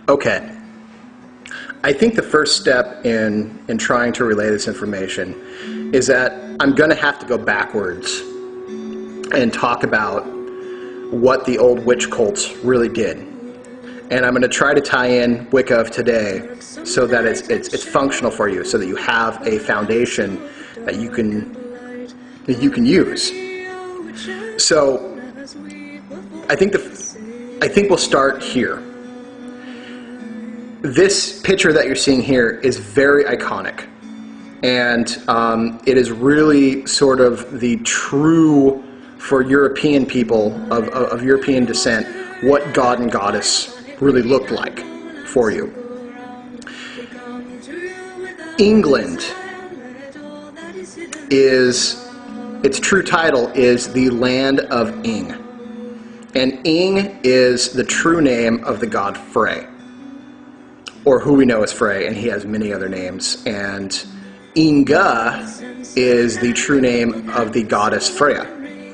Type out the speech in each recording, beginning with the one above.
Okay. I think the first step in trying to relay this information is that I'm going to have to go backwards and talk about what the old witch cults really did. And I'm going to try to tie in Wicca of today so that it's functional for you, so that you have a foundation that you can use. So I think we'll start here. This picture that you're seeing here is very iconic, and it is really sort of the true, for European people of European descent, what God and Goddess really looked like for you. England its true title is the Land of Ing. And Ing is the true name of the god Frey, or who we know as Frey, and he has many other names. And Inga is the true name of the goddess Freya.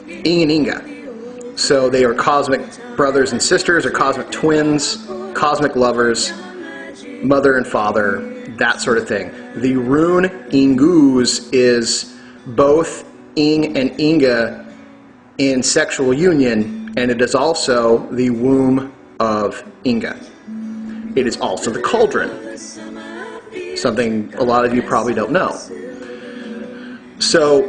Ing and Inga. So they are cosmic brothers and sisters, or cosmic twins, cosmic lovers, mother and father, that sort of thing. The rune Inguz is both Ing and Inga in sexual union, and it is also the womb of Inga. It is also the cauldron, something a lot of you probably don't know. So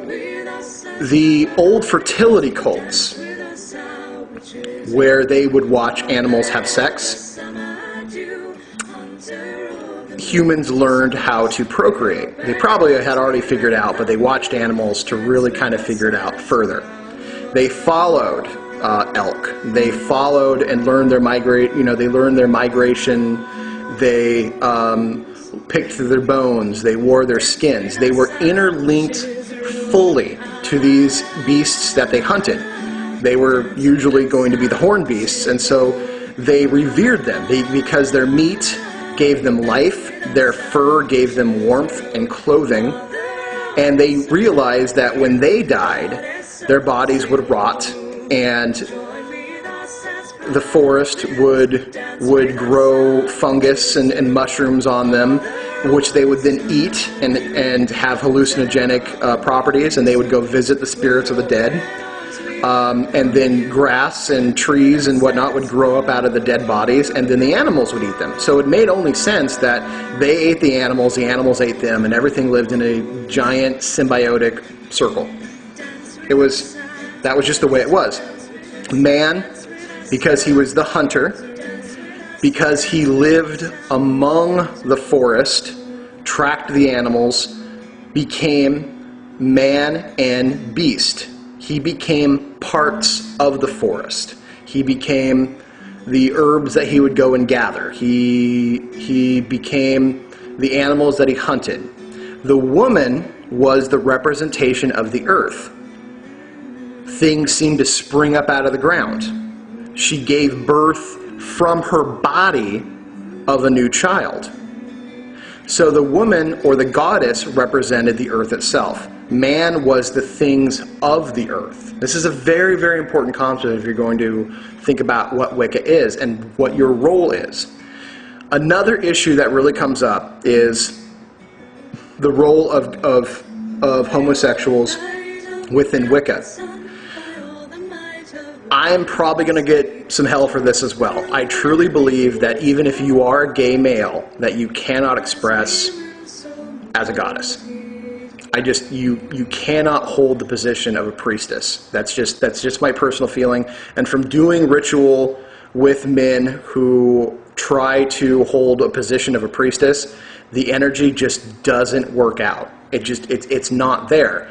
the old fertility cults, where they would watch animals have sex, humans learned how to procreate. They probably had already figured it out, but they watched animals to really kind of figure it out further. They followed elk. They followed and learned their they learned their migration. They picked through their bones. They wore their skins. They were interlinked fully to these beasts that they hunted. They were usually going to be the horned beasts, and so they revered them because their meat gave them life, their fur gave them warmth and clothing, and they realized that when they died, their bodies would rot, and the forest would grow fungus and mushrooms on them, which they would then eat and have hallucinogenic properties, and they would go visit the spirits of the dead. And then grass and trees and whatnot would grow up out of the dead bodies, and then the animals would eat them. So it made only sense that they ate the animals ate them, and everything lived in a giant symbiotic circle. That was just the way it was. Man, because he was the hunter, because he lived among the forest, tracked the animals, became man and beast. He became parts of the forest. He became the herbs that he would go and gather. He became the animals that he hunted. The woman was the representation of the earth. Things seemed to spring up out of the ground. She gave birth from her body of a new child. So the woman, or the goddess, represented the earth itself. Man was the things of the earth. This is a very, very important concept if you're going to think about what Wicca is and what your role is. Another issue that really comes up is the role of homosexuals within Wicca. I'm probably going to get some hell for this as well. I truly believe that even if you are a gay male, that you cannot express as a goddess. You cannot hold the position of a priestess. That's just my personal feeling. And from doing ritual with men who try to hold a position of a priestess, the energy just doesn't work out. It's not there,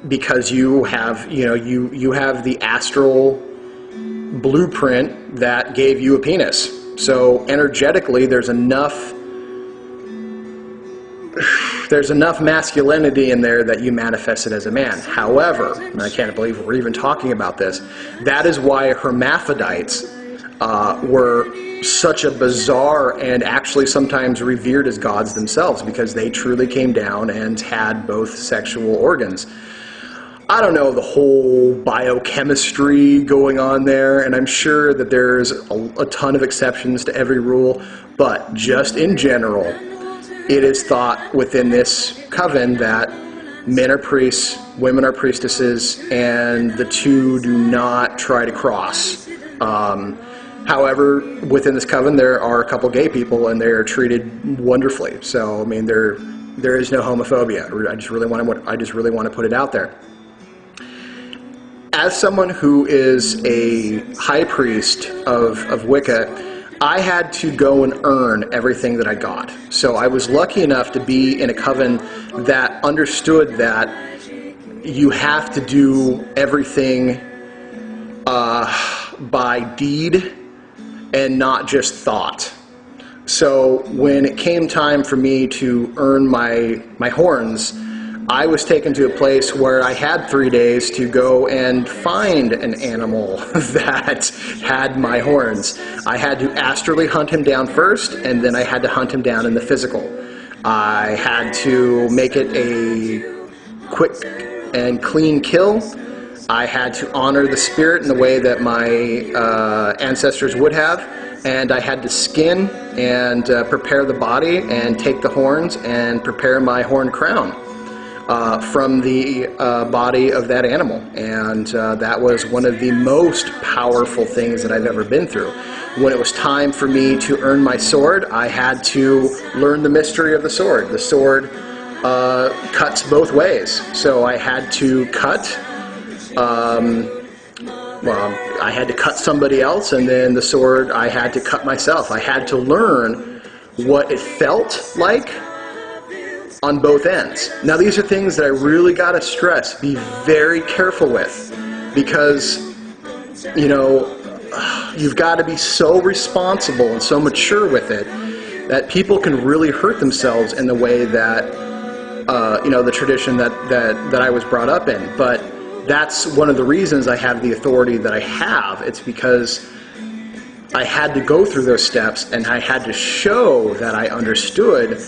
because you have the astral blueprint that gave you a penis. So energetically, there's enough masculinity in there that you manifested as a man. However, and I can't believe we're even talking about this, that is why hermaphrodites were such a bizarre and actually sometimes revered as gods themselves, because they truly came down and had both sexual organs. I don't know the whole biochemistry going on there, and I'm sure that there's a ton of exceptions to every rule, but just in general, it is thought within this coven that men are priests, women are priestesses, and the two do not try to cross. However, within this coven, there are a couple gay people, and they are treated wonderfully. So, I mean, there is no homophobia. I just really want to put it out there. As someone who is a high priest of Wicca, I had to go and earn everything that I got. So I was lucky enough to be in a coven that understood that you have to do everything by deed and not just thought. So when it came time for me to earn my horns, I was taken to a place where I had 3 days to go and find an animal that had my horns. I had to astrally hunt him down first, and then I had to hunt him down in the physical. I had to make it a quick and clean kill. I had to honor the spirit in the way that my ancestors would have, and I had to skin and prepare the body and take the horns and prepare my horn crown from the body of that animal. And that was one of the most powerful things that I've ever been through. When it was time for me to earn my sword, I had to learn the mystery of the sword. The sword cuts both ways. So I had to cut, I had to cut somebody else, and then the sword I had to cut myself. I had to learn what it felt like on both ends. Now, these are things that I really got to stress, be very careful with, because, you know, you've got to be so responsible and so mature with it that people can really hurt themselves in the way that, you know, the tradition that I was brought up in. But that's one of the reasons I have the authority that I have. It's because I had to go through those steps, and I had to show that I understood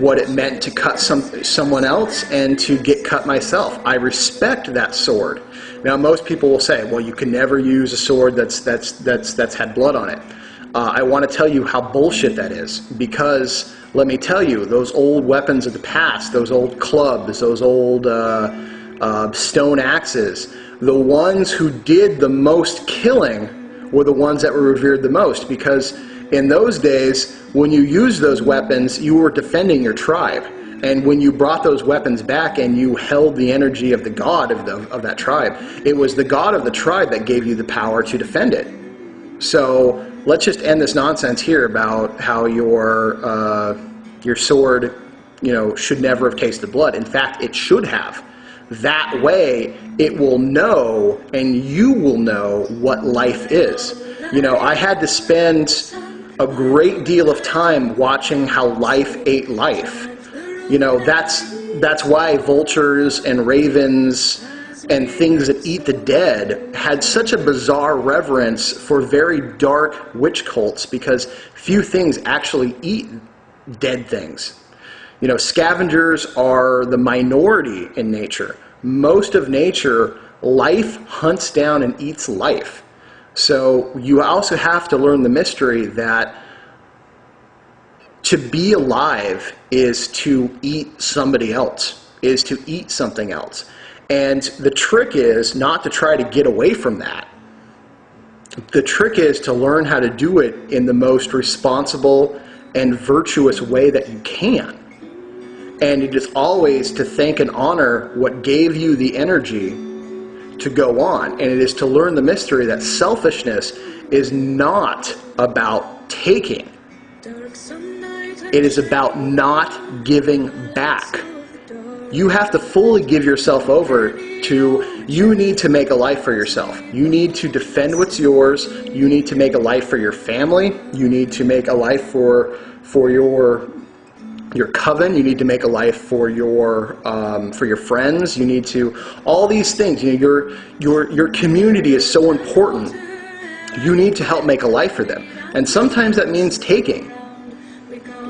what it meant to cut someone else and to get cut myself. I respect that sword. Now, most people will say, well, you can never use a sword that's had blood on it. I want to tell you how bullshit that is, because let me tell you, those old weapons of the past, those old clubs, those old stone axes, the ones who did the most killing were the ones that were revered the most, because in those days, when you used those weapons, you were defending your tribe. And when you brought those weapons back and you held the energy of the god of that tribe, it was the god of the tribe that gave you the power to defend it. So let's just end this nonsense here about how your sword, you know, should never have tasted blood. In fact, it should have. That way, it will know, and you will know what life is. You know, I had to spend a great deal of time watching how life ate life. You know, that's why vultures and ravens and things that eat the dead had such a bizarre reverence for very dark witch cults, because few things actually eat dead things. You know, scavengers are the minority in nature. Most of nature, life hunts down and eats life. So you also have to learn the mystery that to be alive is to eat somebody else, is to eat something else. And the trick is not to try to get away from that. The trick is to learn how to do it in the most responsible and virtuous way that you can. And it is always to thank and honor what gave you the energy to go on. And it is to learn the mystery that selfishness is not about taking. It is about not giving back. You have to fully give yourself over to, you need to make a life for yourself. You need to defend what's yours. You need to make a life for your family. You need to make a life for your coven. You need to make a life for your friends. You need to, all these things. You know, your community is so important. You need to help make a life for them. And sometimes that means taking.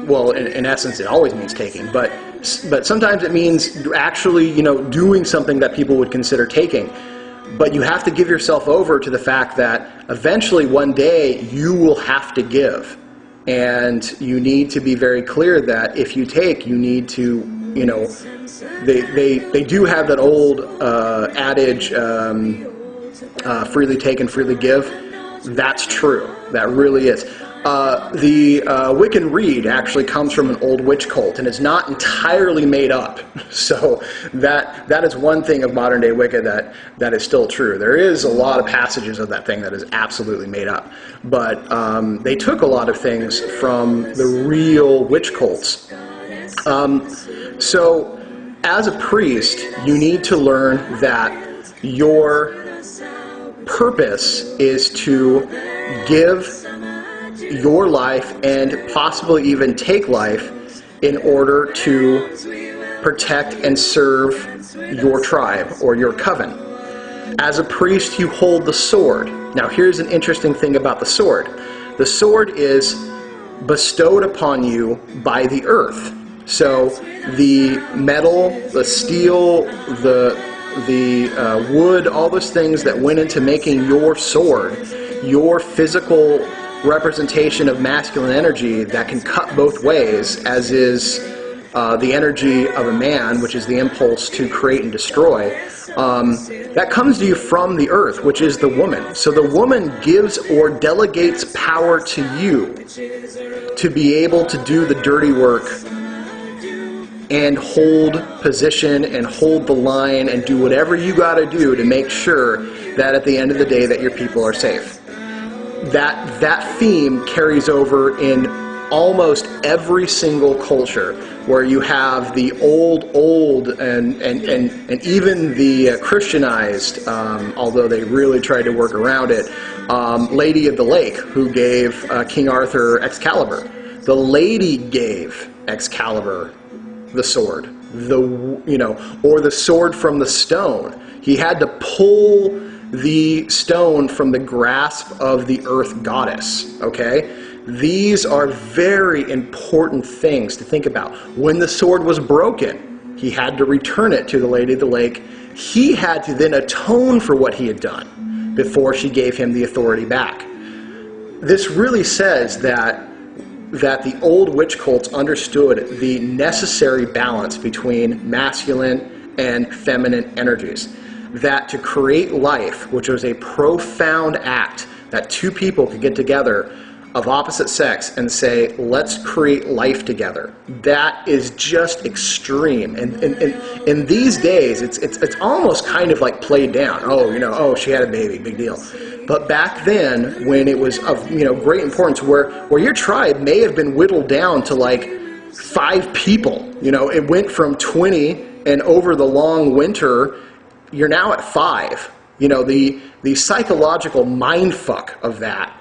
Well, in essence, it always means taking, but But sometimes it means actually, doing something that people would consider taking. But you have to give yourself over to the fact that eventually one day you will have to give. And you need to be very clear that if you take, you need to, they do have that old adage, freely take and freely give. That's true. That really is. The Wiccan Rede actually comes from an old witch cult, and it's not entirely made up. So that is one thing of modern day Wicca that is still true. There is a lot of passages of that thing that is absolutely made up. But they took a lot of things from the real witch cults. So as a priest, you need to learn that your purpose is to give your life and possibly even take life in order to protect and serve your tribe or your coven. As a priest, you hold the sword. Now, here's an interesting thing about the sword. The sword is bestowed upon you by the earth. So the metal, the steel, the wood, all those things that went into making your sword, your physical representation of masculine energy that can cut both ways, as is the energy of a man, which is the impulse to create and destroy, that comes to you from the earth, which is the woman. So the woman gives or delegates power to you to be able to do the dirty work and hold position and hold the line and do whatever you got to do to make sure that at the end of the day that your people are safe. That theme carries over in almost every single culture, where you have the old and even the Christianized, although they really tried to work around it, Lady of the Lake, who gave King Arthur Excalibur. The lady gave Excalibur the sword, or the sword from the stone. He had to pull the stone from the grasp of the earth goddess, okay? These are very important things to think about. When the sword was broken, he had to return it to the Lady of the Lake. He had to then atone for what he had done before she gave him the authority back. This really says that the old witch cults understood the necessary balance between masculine and feminine energies. That to create life, which was a profound act, that two people could get together of opposite sex and say, let's create life together. That is just extreme. And in these days, it's almost kind of like played down. Oh, she had a baby, big deal. But back then, when it was of great importance, where your tribe may have been whittled down to like 5 people. It went from 20, and over the long winter, you're now at 5. The psychological mindfuck of that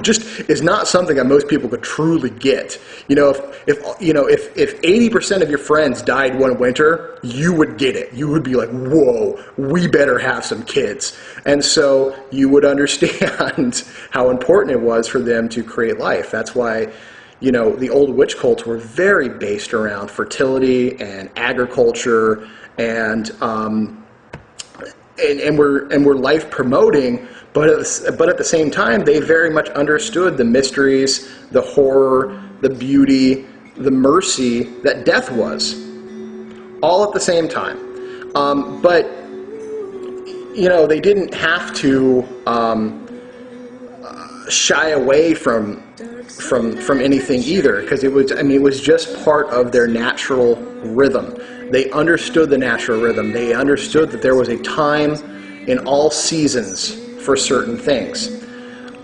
just is not something that most people could truly get. If 80% of your friends died one winter, you would get it. You would be like, whoa, we better have some kids. And so you would understand how important it was for them to create life. That's why the old witch cults were very based around fertility and agriculture and were life promoting, but at the same time, they very much understood the mysteries, the horror, the beauty, the mercy that death was, all at the same time. But they didn't have to shy away from anything either, because it was just part of their natural rhythm. They understood the natural rhythm. They understood that there was a time in all seasons for certain things.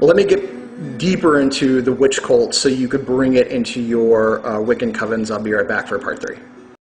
Let me get deeper into the witch cult so you could bring it into your Wiccan covens. I'll be right back for part 3.